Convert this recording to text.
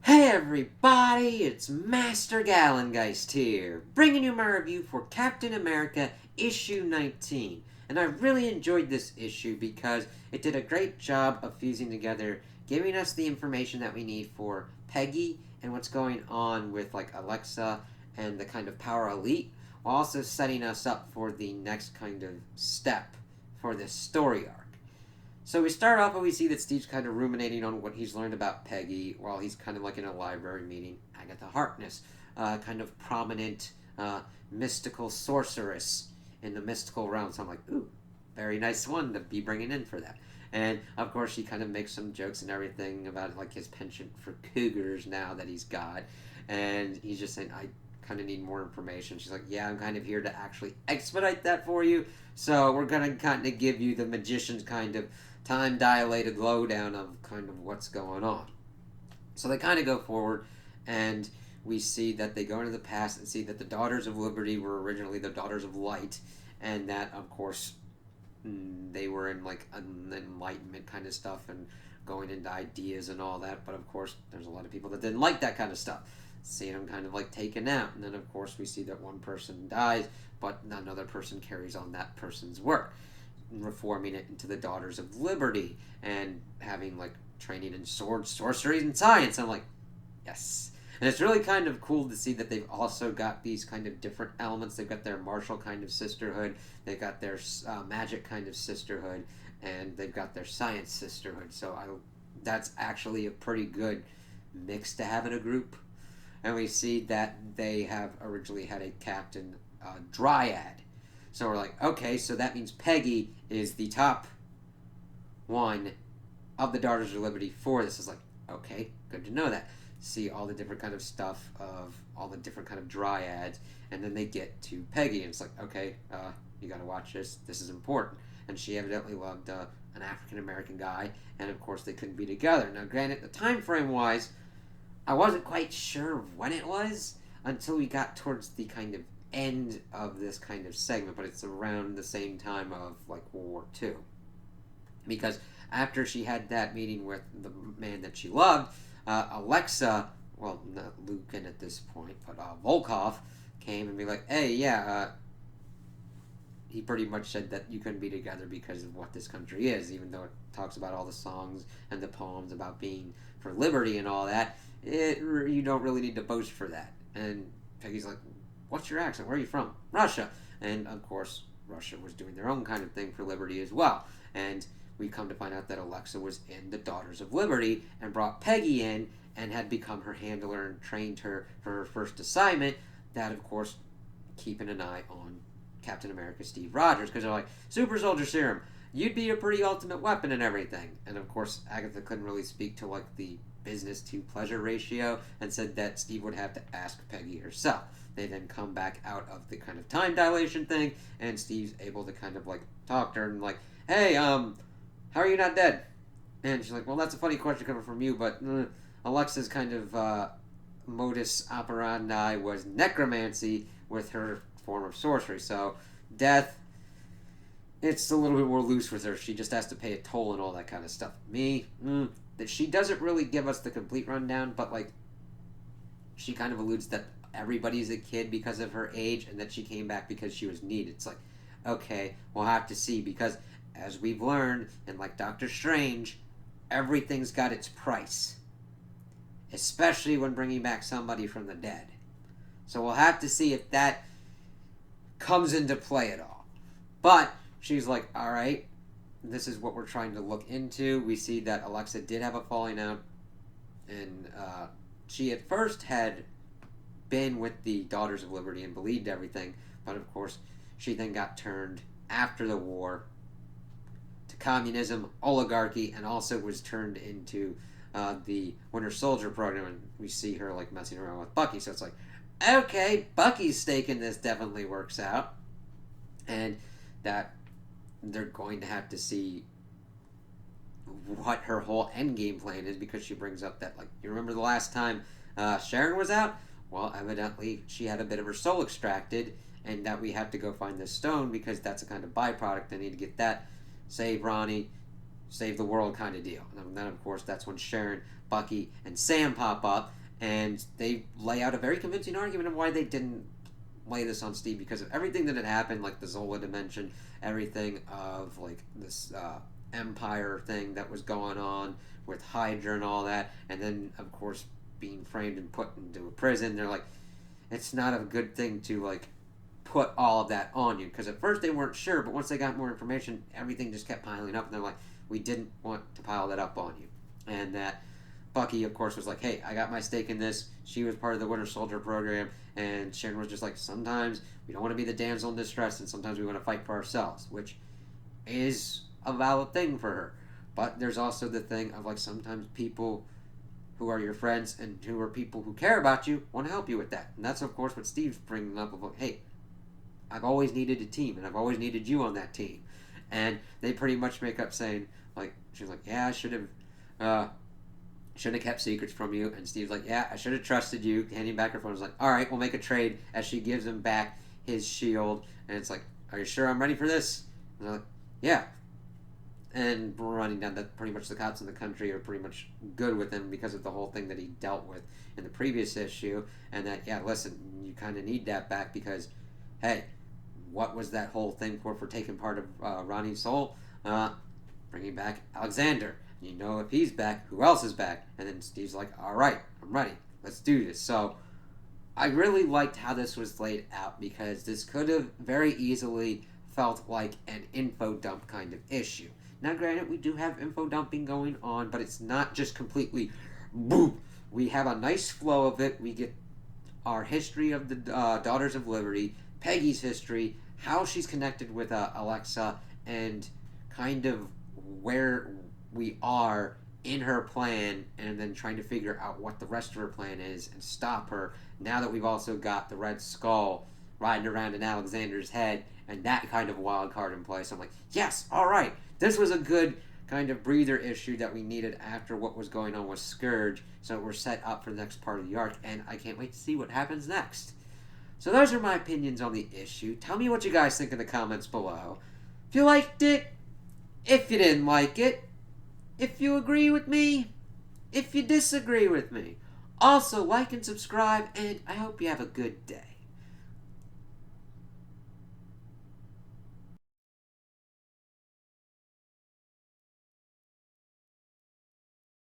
Hey everybody, it's Master Gallengeist here, bringing you my review for Captain America issue 19. And I really enjoyed this issue because it did a great job of fusing together, giving us the information that we need for Peggy and what's going on with like Alexa and the kind of Power Elite, while also setting us up for the next kind of step for this story arc. So we start off and we see that Steve's kind of ruminating on what he's learned about Peggy while he's kind of like in a library meeting Agatha Harkness, kind of prominent mystical sorceress in the mystical realm. So I'm like, ooh, very nice one to be bringing in for that. And of course, she kind of makes some jokes and everything about like his penchant for cougars now that he's got, and he's just saying, I kind of need more information. She's like, yeah, I'm kind of here to actually expedite that for you. So we're gonna kind of give you the magician's kind of time dilated lowdown of kind of what's going on. So they kind of go forward, and we see that they go into the past and see that the Daughters of Liberty were originally the Daughters of Light, and that, of course, they were in like an enlightenment kind of stuff and going into ideas and all that. But of course, there's a lot of people that didn't like that kind of stuff. Seeing them kind of like taken out, and then of course we see that one person dies, but another person carries on that person's work, reforming it into the Daughters of Liberty and having like training in sword, sorcery, and science. I'm like, yes. And it's really kind of cool to see that they've also got these kind of different elements. They've got their martial kind of sisterhood, they've got their magic kind of sisterhood, and they've got their science sisterhood. So that's actually a pretty good mix to have in a group. And we see that they have originally had a captain Dryad. So we're like, okay, so that means Peggy is the top one of the Daughters of Liberty for this. Is like, okay, good to know that. See all the different kind of stuff of all the different kind of dryads, and then they get to Peggy, and it's like, okay, you got to watch this. This is important. And she evidently loved an African American guy, and of course they couldn't be together. Now, granted, the time frame wise, I wasn't quite sure when it was until we got towards the kind of end of this kind of segment, but it's around the same time of like World War II. Because after she had that meeting with the man that she loved, Alexa, well, not Lucan at this point, but Volkov came and be like, hey, yeah, he pretty much said that you couldn't be together because of what this country is, even though it talks about all the songs and the poems about being for liberty and all that. You don't really need to boast for that. And Peggy's like, what's your accent? Where are you from? Russia. And of course, Russia was doing their own kind of thing for liberty as well. And we come to find out that Alexa was in the Daughters of Liberty and brought Peggy in and had become her handler and trained her for her first assignment. That, of course, keeping an eye on Captain America Steve Rogers, because they're like, super soldier serum, you'd be a pretty ultimate weapon and everything. And of course, Agatha couldn't really speak to like the business to pleasure ratio and said that Steve would have to ask Peggy herself. They then come back out of the kind of time dilation thing, and Steve's able to kind of like talk to her and like, hey, how are you not dead? And she's like, well, that's a funny question coming from you, but Alexa's kind of modus operandi was necromancy with her form of sorcery. So death, it's a little bit more loose with her. She just has to pay a toll and all that kind of stuff. Me, that she doesn't really give us the complete rundown, but like she kind of alludes that everybody's a kid because of her age and that she came back because she was needed. It's like, okay, we'll have to see, because as we've learned, and like Doctor Strange, everything's got its price, especially when bringing back somebody from the dead. So we'll have to see if that comes into play at all. But she's like, all right, this is what we're trying to look into. We see that Alexa did have a falling out, and she at first had been with the Daughters of Liberty and believed everything, but of course she then got turned after the war to communism, oligarchy, and also was turned into the Winter Soldier program, and we see her like messing around with Bucky. So it's like, okay, Bucky's stake in this definitely works out, and that they're going to have to see what her whole end game plan is, because she brings up that, like, you remember the last time Sharon was out? Well, evidently she had a bit of her soul extracted, and that we have to go find this stone because that's a kind of byproduct. They need to get that, save Ronnie, save the world kind of deal. And then, of course, that's when Sharon, Bucky, and Sam pop up, and they lay out a very convincing argument of why they didn't lay this on Steve, because of everything that had happened, like the Zola dimension, everything of like this Empire thing that was going on with Hydra and all that, and then of course being framed and put into a prison. They're like, it's not a good thing to like put all of that on you, because at first they weren't sure, but once they got more information, everything just kept piling up, and they're like, we didn't want to pile that up on you. And that Bucky, of course, was like, hey, I got my stake in this. She was part of the Winter Soldier program, and Sharon was just like, sometimes we don't want to be the damsel in distress, and sometimes we want to fight for ourselves, which is a valid thing for her. But there's also the thing of like, sometimes people who are your friends and who are people who care about you want to help you with that. And that's, of course, what Steve's bringing up of like, hey, I've always needed a team, and I've always needed you on that team. And they pretty much make up saying, like, she's like, yeah, I shouldn't have kept secrets from you. And Steve's like, yeah, I should have trusted you. Handing back her phone, is like, all right, we'll make a trade. As she gives him back his shield, and it's like, are you sure I'm ready for this? And they're like, yeah. And running down that pretty much the cops in the country are pretty much good with him because of the whole thing that he dealt with in the previous issue, and that, yeah, listen, you kind of need that back because, hey, what was that whole thing for taking part of Ronnie's soul? Bringing back Alexander. You know, if he's back, who else is back? And then Steve's like, all right, I'm ready. Let's do this. So I really liked how this was laid out, because this could have very easily felt like an info dump kind of issue. Now, granted, we do have info dumping going on, but it's not just completely boom. We have a nice flow of it. We get our history of the Daughters of Liberty, Peggy's history, how she's connected with Alexa, and kind of where we are in her plan, and then trying to figure out what the rest of her plan is and stop her, now that we've also got the Red Skull riding around in Alexander's head and that kind of wild card in place. I'm like, yes, all right, this was a good kind of breather issue that we needed after what was going on with Scourge, so we're set up for the next part of the arc, and I can't wait to see what happens next. So those are my opinions on the issue. Tell me what you guys think in the comments below. If you liked it, if you didn't like it, if you agree with me, if you disagree with me. Also, like and subscribe, and I hope you have a good day.